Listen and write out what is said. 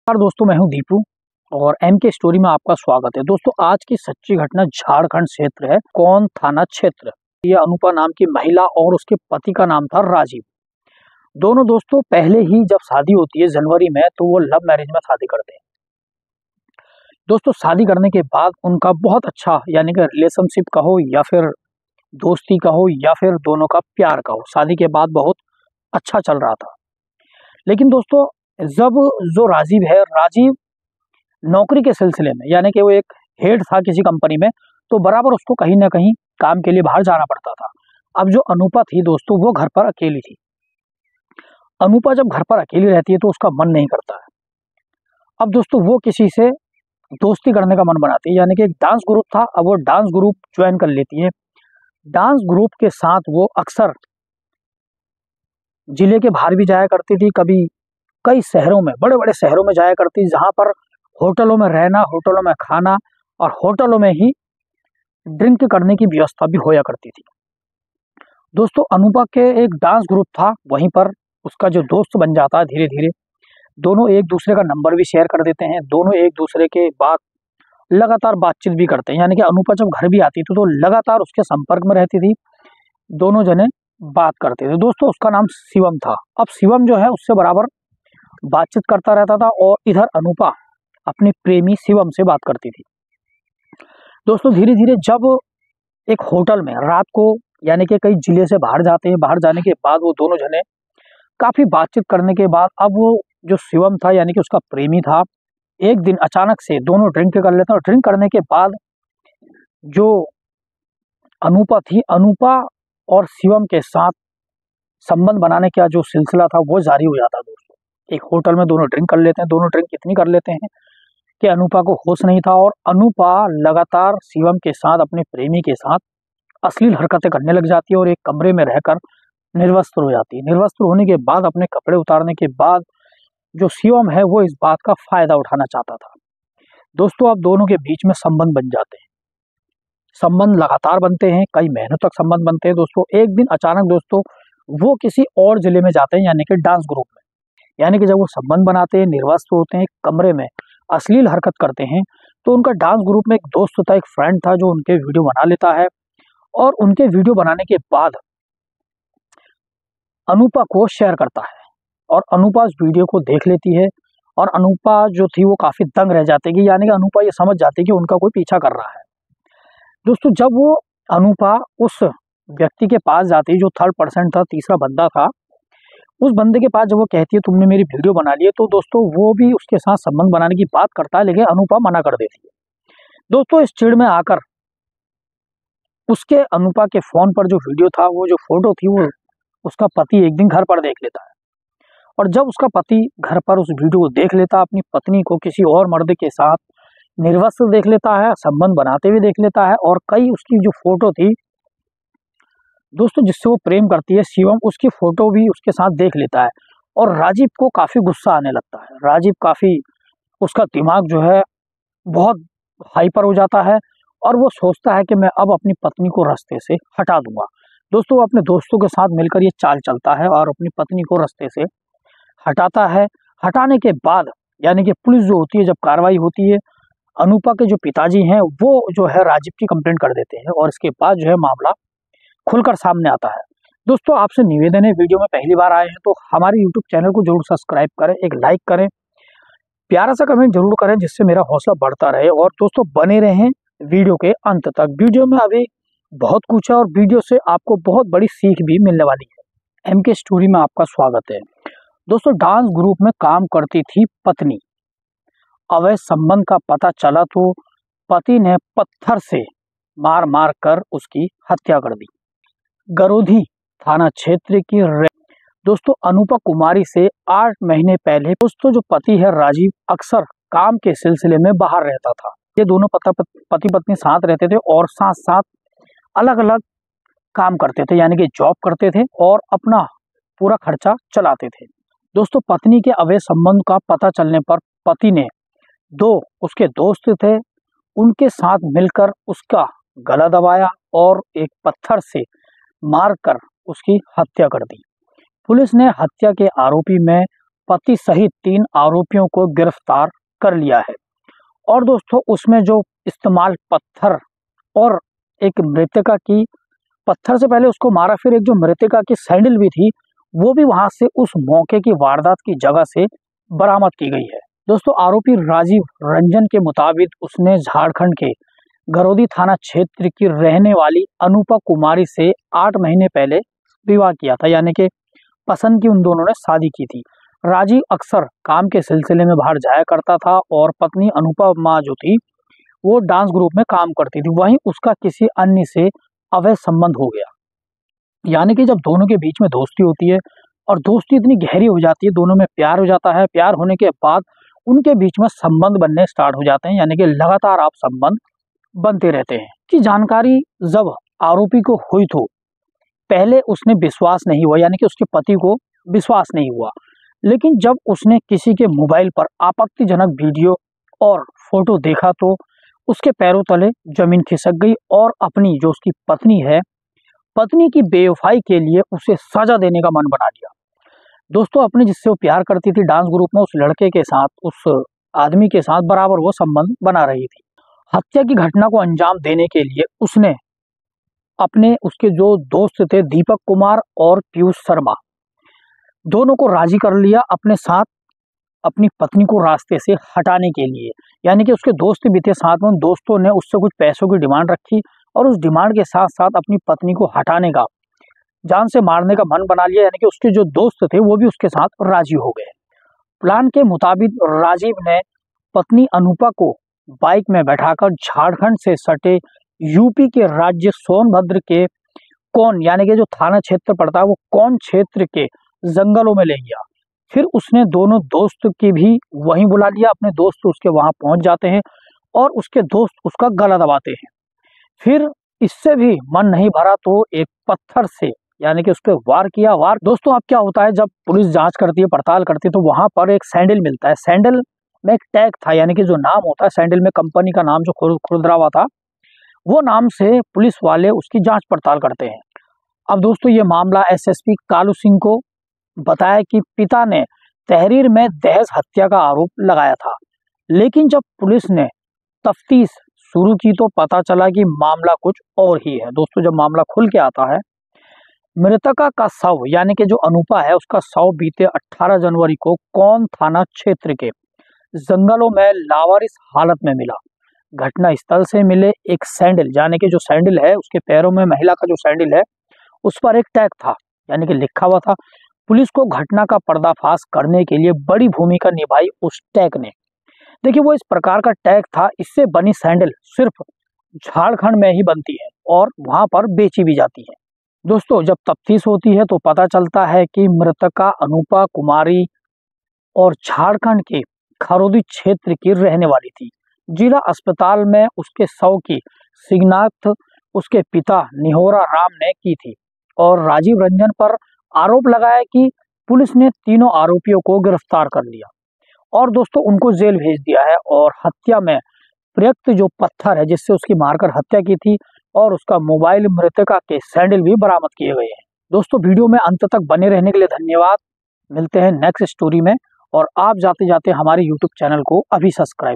नमस्कार दोस्तों, मैं हूं दीपू और एम के स्टोरी में आपका स्वागत है। दोस्तों, आज की सच्ची घटना झारखंड क्षेत्र है, कौन थाना क्षेत्र। ये अनुपा नाम की महिला और उसके पति का नाम था राजीव। दोनों दोस्तों पहले ही जब शादी होती है जनवरी में, तो वो लव मैरिज में शादी करते हैं। दोस्तों, शादी करने के बाद उनका बहुत अच्छा यानी कि रिलेशनशिप कहो या फिर दोस्ती कहो या फिर दोनों का प्यार कहो, शादी के बाद बहुत अच्छा चल रहा था। लेकिन दोस्तों, जब जो राजीव नौकरी के सिलसिले में यानी कि वो एक हेड था किसी कंपनी में, तो बराबर उसको कहीं ना कहीं काम के लिए बाहर जाना पड़ता था। अब जो अनुपा थी दोस्तों, वो घर पर अकेली थी। अनुपा जब घर पर अकेली रहती है तो उसका मन नहीं करता है। अब दोस्तों, वो किसी से दोस्ती करने का मन बनाती है, यानी कि एक डांस ग्रुप था, अब वो डांस ग्रुप ज्वाइन कर लेती है। डांस ग्रुप के साथ वो अक्सर जिले के बाहर भी जाया करती थी, कभी कई शहरों में, बड़े बड़े शहरों में जाया करती, जहां पर होटलों में रहना, होटलों में खाना और होटलों में ही ड्रिंक करने की व्यवस्था भी होया करती थी। दोस्तों, अनुपा के एक डांस ग्रुप था, वहीं पर उसका जो दोस्त बन जाता है धीरे धीरे। दोनों एक दूसरे का नंबर भी शेयर कर देते हैं, दोनों एक दूसरे के बात लगातार बातचीत भी करते हैं। यानी कि अनुपा जब घर भी आती थी तो लगातार उसके संपर्क में रहती थी, दोनों जने बात करते थे। दोस्तों, उसका नाम शिवम था। अब शिवम जो है उससे बराबर बातचीत करता रहता था और इधर अनुपा अपने प्रेमी शिवम से बात करती थी। दोस्तों, धीरे धीरे जब एक होटल में रात को यानी कि कई जिले से बाहर जाते हैं, बाहर जाने के बाद वो दोनों जने काफी बातचीत करने के बाद, अब वो जो शिवम था यानी कि उसका प्रेमी था, एक दिन अचानक से दोनों ड्रिंक कर लेते हैं और ड्रिंक करने के बाद जो अनुपा थी, अनुपा और शिवम के साथ संबंध बनाने का जो सिलसिला था वो जारी हो जाता है। दोस्तों, एक होटल में दोनों ड्रिंक कर लेते हैं, दोनों ड्रिंक इतनी कर लेते हैं कि अनुपा को होश नहीं था और अनुपा लगातार शिवम के साथ, अपने प्रेमी के साथ अश्लील हरकतें करने लग जाती है और एक कमरे में रहकर निर्वस्त्र हो जाती है। निर्वस्त्र होने के बाद, अपने कपड़े उतारने के बाद, जो शिवम है वो इस बात का फायदा उठाना चाहता था। दोस्तों, अब दोनों के बीच में संबंध बन जाते हैं, संबंध लगातार बनते हैं, कई महीनों तक संबंध बनते हैं। दोस्तों, एक दिन अचानक दोस्तों वो किसी और जिले में जाते हैं, यानी कि डांस ग्रुप में। यानी कि जब वो संबंध बनाते हैं, निर्वस्त्र होते हैं, कमरे में अश्लील हरकत करते हैं, तो उनका डांस ग्रुप में एक दोस्त था, एक फ्रेंड था, जो उनके वीडियो बना लेता है और उनके वीडियो बनाने के बाद अनुपा को शेयर करता है और अनुपा उस वीडियो को देख लेती है और अनुपा जो थी वो काफी दंग रह जाती है, यानी कि अनुपा ये समझ जाती है कि उनका कोई पीछा कर रहा है। दोस्तों, जब वो अनुपा उस व्यक्ति के पास जाती है जो थर्ड पर्सन था, तीसरा बंदा था, उस बंदे के पास जब वो कहती है तुमने मेरी वीडियो बना ली है, तो दोस्तों वो भी उसके साथ संबंध बनाने की बात करता है, लेकिन अनुपा मना कर देती है। दोस्तों, इस चिढ़ में आकर उसके अनुपा के फोन पर जो वीडियो था, वो जो फोटो थी, वो उसका पति एक दिन घर पर देख लेता है और जब उसका पति घर पर उस वीडियो को देख लेता है, अपनी पत्नी को किसी और मर्द के साथ निर्वस्त्र देख लेता है, संबंध बनाते हुए देख लेता है और कई उसकी जो फोटो थी दोस्तों जिससे वो प्रेम करती है शिवम, उसकी फोटो भी उसके साथ देख लेता है और राजीव को काफी गुस्सा आने लगता है। राजीव काफी, उसका दिमाग जो है बहुत हाइपर हो जाता है और वो सोचता है कि मैं अब अपनी पत्नी को रास्ते से हटा दूंगा। दोस्तों, वो अपने दोस्तों के साथ मिलकर ये चाल चलता है और अपनी पत्नी को रास्ते से हटाता है। हटाने के बाद यानी कि पुलिस जो होती है, जब कार्रवाई होती है, अनुपा के जो पिताजी हैं वो जो है राजीव की कंप्लेंट कर देते हैं और इसके बाद जो है मामला खुलकर सामने आता है। दोस्तों, आपसे निवेदन है, वीडियो में पहली बार आए हैं तो हमारे यूट्यूब चैनल को जरूर सब्सक्राइब करें, एक लाइक करें, प्यारा सा कमेंट जरूर करें, जिससे मेरा हौसला बढ़ता रहे और दोस्तों बने रहें वीडियो के अंत तक। वीडियो में अभी बहुत कुछ है और वीडियो से आपको बहुत बड़ी सीख भी मिलने वाली है। एम के स्टोरी में आपका स्वागत है। दोस्तों, डांस ग्रुप में काम करती थी पत्नी। अवैध संबंध का पता चला तो पति ने पत्थर से मार मार कर उसकी हत्या कर दी। गरोधी थाना क्षेत्र की दोस्तों, अनुपा कुमारी से 8 महीने पहले दोस्तों जो पति है राजीव अक्सर काम के सिलसिले में बाहर रहता था। ये दोनों पति पत्नी साथ रहते थे और साथ साथ अलग अलग काम करते थे, यानी कि जॉब करते थे और अपना पूरा खर्चा चलाते थे। दोस्तों, पत्नी के अवैध संबंध का पता चलने पर पति ने उसके दोस्त थे, उनके साथ मिलकर उसका गला दबाया और एक पत्थर से मारकर उसकी हत्या कर दी। पुलिस ने हत्या के आरोपी में पति सहित 3 आरोपियों को गिरफ्तार कर लिया है। और दोस्तों उसमें जो इस्तेमाल पत्थर और एक मृतका की, पत्थर से पहले उसको मारा, फिर एक जो मृतका की सैंडल भी थी वो भी वहां से उस मौके की वारदात की जगह से बरामद की गई है। दोस्तों आरोपी राजीव रंजन के मुताबिक उसने झारखंड के गरौदी थाना क्षेत्र की रहने वाली अनुपा कुमारी से 8 महीने पहले विवाह किया था, यानी कि पसंद की उन दोनों ने शादी की थी। राजीव अक्सर काम के सिलसिले में बाहर जाया करता था और पत्नी अनुपमा जो थी वो डांस ग्रुप में काम करती थी। वहीं उसका किसी अन्य से अवैध संबंध हो गया, यानी कि जब दोनों के बीच में दोस्ती होती है और दोस्ती इतनी गहरी हो जाती है, दोनों में प्यार हो जाता है। प्यार होने के बाद उनके बीच में संबंध बनने स्टार्ट हो जाते हैं, यानी कि लगातार आप संबंध बनते रहते हैं। कि जानकारी जब आरोपी को हुई तो पहले उसने विश्वास नहीं हुआ, यानी कि उसके पति को विश्वास नहीं हुआ। लेकिन जब उसने किसी के मोबाइल पर आपत्तिजनक वीडियो और फोटो देखा तो उसके पैरों तले जमीन खिसक गई और अपनी जो उसकी पत्नी है, पत्नी की बेवफाई के लिए उसे सजा देने का मन बना लिया। दोस्तों अपने जिससे वो प्यार करती थी डांस ग्रुप में, उस लड़के के साथ, उस आदमी के साथ बराबर वो संबंध बना रही थी। हत्या की घटना को अंजाम देने के लिए उसने अपने उसके जो दोस्त थे दीपक कुमार और पीयूष शर्मा, दोनों को राजी कर लिया अपने साथ अपनी पत्नी को रास्ते से हटाने के लिए। यानी कि उसके दोस्त भी थे साथ में, उन दोस्तों ने उससे कुछ पैसों की डिमांड रखी और उस डिमांड के साथ साथ अपनी पत्नी को हटाने का, जान से मारने का मन बना लिया। यानी कि उसके जो दोस्त थे वो भी उसके साथ राजी हो गए। प्लान के मुताबिक राजीव ने पत्नी अनुपा को बाइक में बैठाकर झारखंड से सटे यूपी के राज्य सोनभद्र के कौन, यानी कि जो थाना क्षेत्र पड़ता है वो कौन क्षेत्र के जंगलों में ले गया। फिर उसने दोनों दोस्त की भी वहीं बुला लिया। अपने दोस्त उसके वहां पहुंच जाते हैं और उसके दोस्त उसका गला दबाते हैं। फिर इससे भी मन नहीं भरा तो एक पत्थर से, यानी कि उसके वार किया। वार दोस्तों अब क्या होता है, जब पुलिस जांच करती है, पड़ताल करती है, तो वहां पर एक सैंडल मिलता है। सैंडल में एक टैग था, यानी कि जो नाम होता है सैंडल में, कंपनी का नाम जो खुरदरा हुआ था, वो नाम से पुलिस वाले उसकी जांच पड़ताल करते हैं। अब दोस्तों ये मामला एसएसपी कालू सिंह को बताया कि पिता ने तहरीर में दहेज हत्या का आरोप लगाया था। लेकिन जब पुलिस ने तफ्तीश शुरू की तो पता चला कि मामला कुछ और ही है। दोस्तों जब मामला खुल के आता है, मृतका का शव, यानी कि जो अनुपा है उसका शव बीते 18 जनवरी को कौन थाना क्षेत्र के जंगलों में लावारिस हालत में मिला। घटना स्थल से मिले एक सैंडल, यानी कि जो सैंडल है उसके पैरों में, महिला का जो सैंडल है उस पर एक टैग था, यानी कि लिखा हुआ था। पुलिस को घटना का पर्दाफाश करने के लिए बड़ी भूमिका निभाई उस टैग ने। देखिए वो इस प्रकार का टैग था, इससे बनी सैंडल सिर्फ झारखंड में ही बनती है और वहां पर बेची भी जाती है। दोस्तों जब तफ्तीश होती है तो पता चलता है कि मृतका अनुपा कुमारी और झारखंड के खरोदी क्षेत्र की रहने वाली थी। जिला अस्पताल में उसके शव की शिनाख्त उसके पिता निहोरा राम ने की थी और राजीव रंजन पर आरोप लगाया कि पुलिस ने तीनों आरोपियों को गिरफ्तार कर लिया और दोस्तों उनको जेल भेज दिया है। और हत्या में प्रयुक्त जो पत्थर है जिससे उसकी मारकर हत्या की थी और उसका मोबाइल, मृतका के सैंडल भी बरामद किए गए हैं। दोस्तों वीडियो में अंत तक बने रहने के लिए धन्यवाद। मिलते हैं नेक्स्ट स्टोरी में और आप जाते जाते हमारे यूट्यूब चैनल को अभी सब्सक्राइब